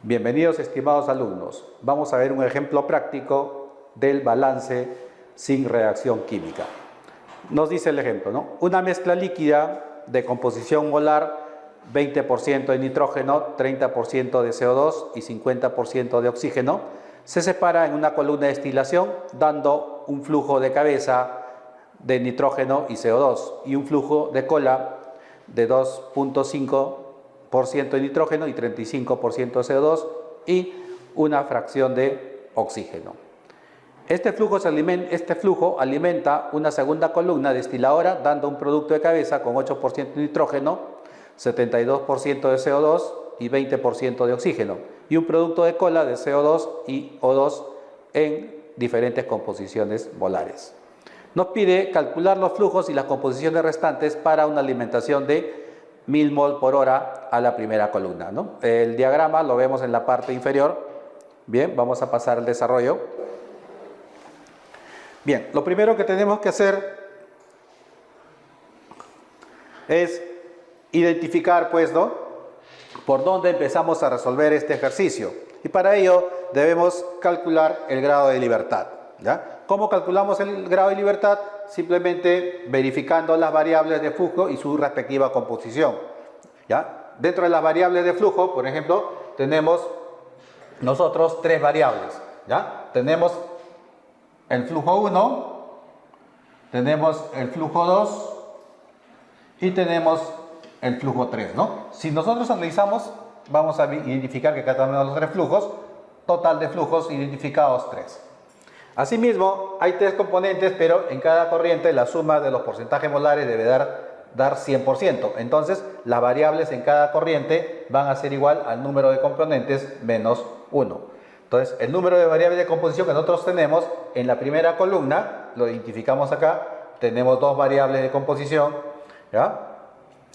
Bienvenidos, estimados alumnos. Vamos a ver un ejemplo práctico del balance sin reacción química. Nos dice el ejemplo, ¿no? Una mezcla líquida de composición molar, 20% de nitrógeno, 30% de CO2 y 50% de oxígeno, se separa en una columna de destilación, dando un flujo de cabeza de nitrógeno y CO2 y un flujo de cola de 2.5% de nitrógeno y 35% de CO2 y una fracción de oxígeno. Este flujo alimenta una segunda columna destiladora, dando un producto de cabeza con 8% de nitrógeno, 72% de CO2 y 20% de oxígeno, y un producto de cola de CO2 y O2 en diferentes composiciones molares. Nos pide calcular los flujos y las composiciones restantes para una alimentación de 1000 mol por hora a la primera columna, ¿no? El diagrama lo vemos en la parte inferior. Bien, vamos a pasar al desarrollo. Bien, lo primero que tenemos que hacer es identificar, pues, ¿no?, por dónde empezamos a resolver este ejercicio. Y para ello debemos calcular el grado de libertad, ¿ya? ¿Cómo calculamos el grado de libertad? Simplemente verificando las variables de flujo y su respectiva composición, ¿ya? Dentro de las variables de flujo, por ejemplo, tenemos nosotros tres variables, ¿ya? Tenemos el flujo 1, tenemos el flujo 2 y tenemos el flujo 3, ¿no? Si nosotros analizamos, vamos a identificar que acá tenemos los tres flujos, total de flujos identificados 3. Asimismo, hay tres componentes, pero en cada corriente la suma de los porcentajes molares debe dar 100%. Entonces, las variables en cada corriente van a ser igual al número de componentes menos 1. Entonces, el número de variables de composición que nosotros tenemos en la primera columna, lo identificamos acá, tenemos dos variables de composición, ¿ya?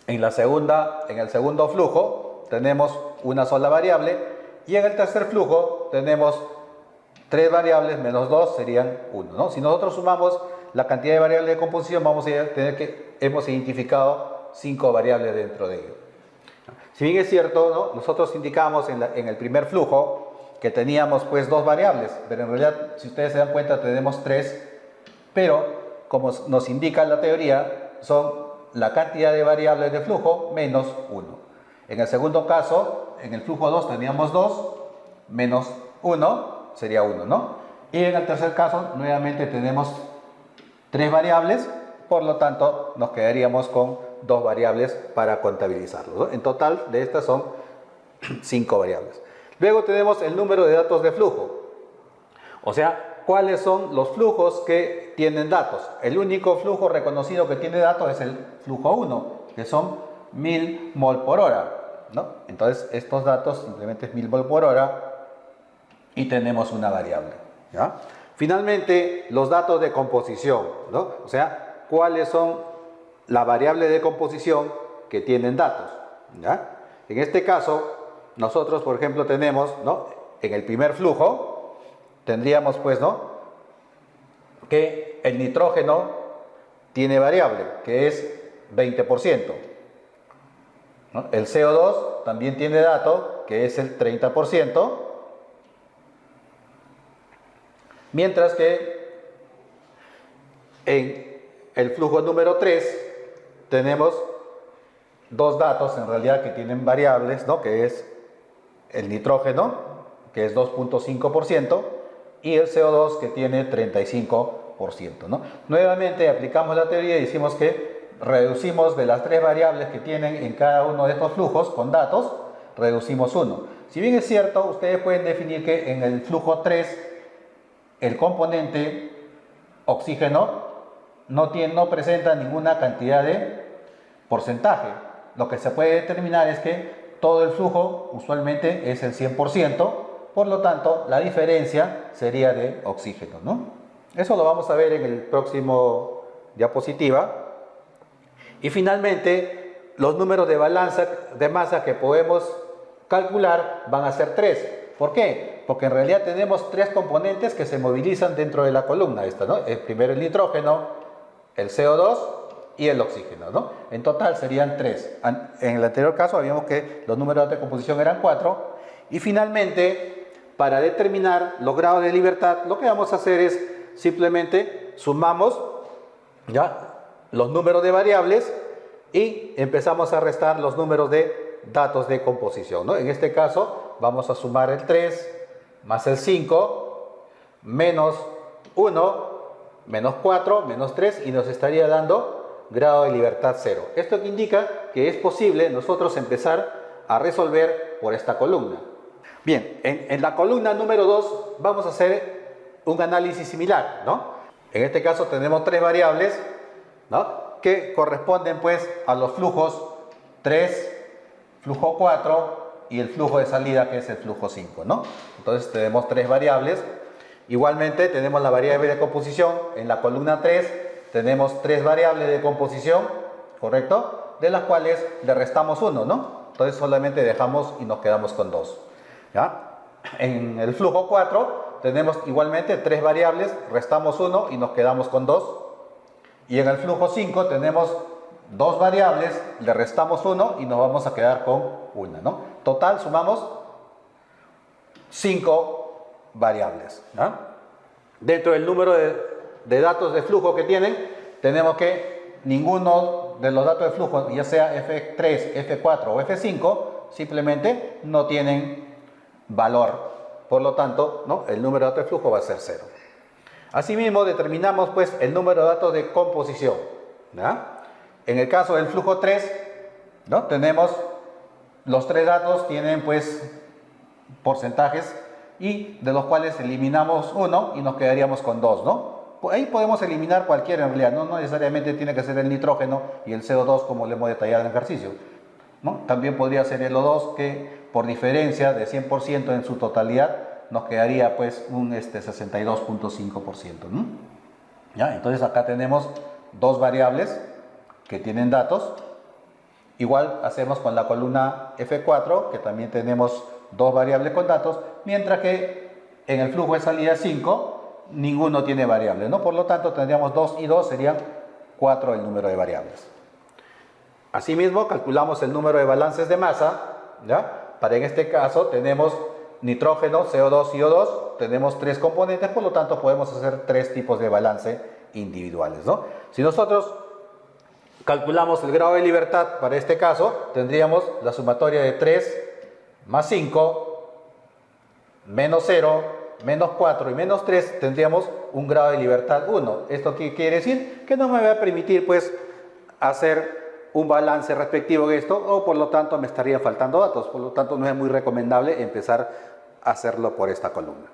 En el segundo flujo tenemos una sola variable y en el tercer flujo tenemos tres variables menos 2 serían 1, ¿no? Si nosotros sumamos la cantidad de variables de composición, vamos a tener que hemos identificado 5 variables dentro de ello. Si bien es cierto, ¿no?, nosotros indicamos en el primer flujo que teníamos pues dos variables, pero en realidad, si ustedes se dan cuenta, tenemos 3, pero como nos indica la teoría, son la cantidad de variables de flujo menos 1. En el segundo caso, en el flujo 2 teníamos 2 menos 1 sería 1, ¿no? Y en el tercer caso, nuevamente tenemos 3 variables, por lo tanto, nos quedaríamos con 2 variables para contabilizarlo, ¿no? En total, de estas son 5 variables. Luego tenemos el número de datos de flujo, o sea, cuáles son los flujos que tienen datos. El único flujo reconocido que tiene datos es el flujo 1, que son 1000 mol por hora, ¿no? Entonces, estos datos simplemente es 1000 mol por hora y tenemos una variable, ¿ya? Finalmente, los datos de composición, ¿no? O sea, cuáles son las variables de composición que tienen datos, ¿ya? En este caso, nosotros, por ejemplo, tenemos, ¿no?, en el primer flujo, tendríamos, pues, ¿no?, que el nitrógeno tiene variable, que es 20%, ¿no? El CO2 también tiene dato, que es el 30%, mientras que en el flujo número 3 tenemos dos datos en realidad que tienen variables, ¿no?, que es el nitrógeno, que es 2.5%, y el CO2, que tiene 35%, ¿no? Nuevamente aplicamos la teoría y decimos que reducimos de las tres variables que tienen en cada uno de estos flujos con datos, reducimos 1. Si bien es cierto, ustedes pueden definir que en el flujo 3 el componente oxígeno no presenta ninguna cantidad de porcentaje. Lo que se puede determinar es que todo el flujo usualmente es el 100%, por lo tanto la diferencia sería de oxígeno, ¿no? Eso lo vamos a ver en el próximo diapositiva. Y finalmente, los números de balanza de masa que podemos calcular van a ser 3. ¿Por qué? Porque en realidad tenemos 3 componentes que se movilizan dentro de la columna esta, ¿no? El primero el nitrógeno, el CO2 y el oxígeno, ¿no? En total serían 3. En el anterior caso habíamos que los números de composición eran 4. Y finalmente, para determinar los grados de libertad, lo que vamos a hacer es simplemente sumamos ¿ya? Los números de variables y empezamos a restar los números de datos de composición, ¿no? En este caso vamos a sumar el 3 más el 5 menos 1 menos 4 menos 3 y nos estaría dando grado de libertad 0. Esto que indica que es posible nosotros empezar a resolver por esta columna. Bien, en la columna número 2 vamos a hacer un análisis similar, ¿no? En este caso tenemos 3 variables, ¿no? Que corresponden pues a los flujos 3, flujo 4 y el flujo de salida que es el flujo 5, ¿no? Entonces tenemos 3 variables. Igualmente tenemos la variable de composición. En la columna 3 tenemos 3 variables de composición, ¿correcto? De las cuales le restamos 1, ¿no? Entonces solamente dejamos y nos quedamos con 2, ¿ya? En el flujo 4 tenemos igualmente 3 variables, restamos 1 y nos quedamos con 2. Y en el flujo 5 tenemos 2 variables, le restamos 1 y nos vamos a quedar con 1, ¿no? Total sumamos 5 variables, ¿no? Dentro del número de datos de flujo que tienen, tenemos que ninguno de los datos de flujo, ya sea F3, F4 o F5, simplemente no tienen valor. Por lo tanto, ¿no? El número de datos de flujo va a ser 0. Asimismo, determinamos pues el número de datos de composición, ¿ya? En el caso del flujo 3, ¿no? Tenemos los 3 datos, tienen pues porcentajes y de los cuales eliminamos 1 y nos quedaríamos con 2, ¿no? Ahí podemos eliminar cualquiera en realidad, no necesariamente tiene que ser el nitrógeno y el CO2 como le hemos detallado en el ejercicio, ¿no? También podría ser el O2 que por diferencia de 100% en su totalidad nos quedaría pues un 62.5%, ¿no? ¿Ya? Entonces acá tenemos 2 variables que tienen datos. Igual hacemos con la columna F4, que también tenemos 2 variables con datos, mientras que en el flujo de salida 5 ninguno tiene variable, ¿no? Por lo tanto tendríamos 2 y 2 serían 4 el número de variables. Asimismo calculamos el número de balances de masa, ¿ya? Para en este caso tenemos nitrógeno, CO2 y O2, tenemos 3 componentes, por lo tanto podemos hacer 3 tipos de balance individuales, ¿no? Si nosotros calculamos el grado de libertad para este caso, tendríamos la sumatoria de 3 más 5, menos 0, menos 4 y menos 3, tendríamos un grado de libertad 1. ¿Esto qué quiere decir? Que no me va a permitir pues hacer un balance respectivo de esto, o por lo tanto me estarían faltando datos, por lo tanto no es muy recomendable empezar a hacerlo por esta columna.